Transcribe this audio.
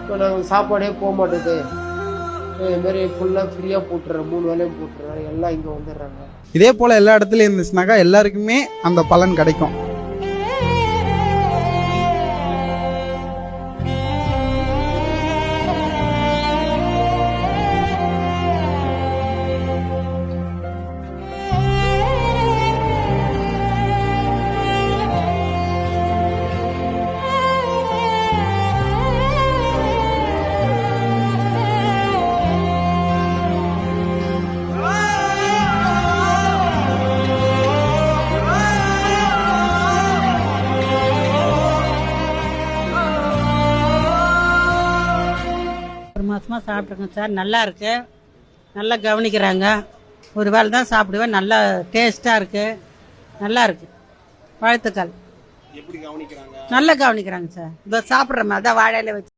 இப்போ நாங்கள் சாப்பாடே போக மாட்டேது, இதுமாரி ஃபுல்லாக ஃப்ரீயாக போட்டுறேன், 3 வேலையும் போட்டுறேன், எல்லாம் இங்கே வந்துடுறாங்க. இதே போல் எல்லா இடத்துலையும் இருந்துச்சுனாக்கா எல்லாருக்குமே அந்த பலன் கிடைக்கும். ஒரு மாதமாக சாப்பிட்ருக்கேன் சார், நல்லா இருக்கு, நல்லா கவனிக்கிறாங்க. ஒரு வேளை தான் சாப்பிடுவேன், நல்லா டேஸ்ட்டாக இருக்கு, நல்லா இருக்கு. வாழ்த்துக்கள். எப்படி கவனிக்கிறாங்க? நல்லா கவனிக்கிறாங்க சார். இதோ சாப்பிட்றோமே, அதான் வாழையில வச்சு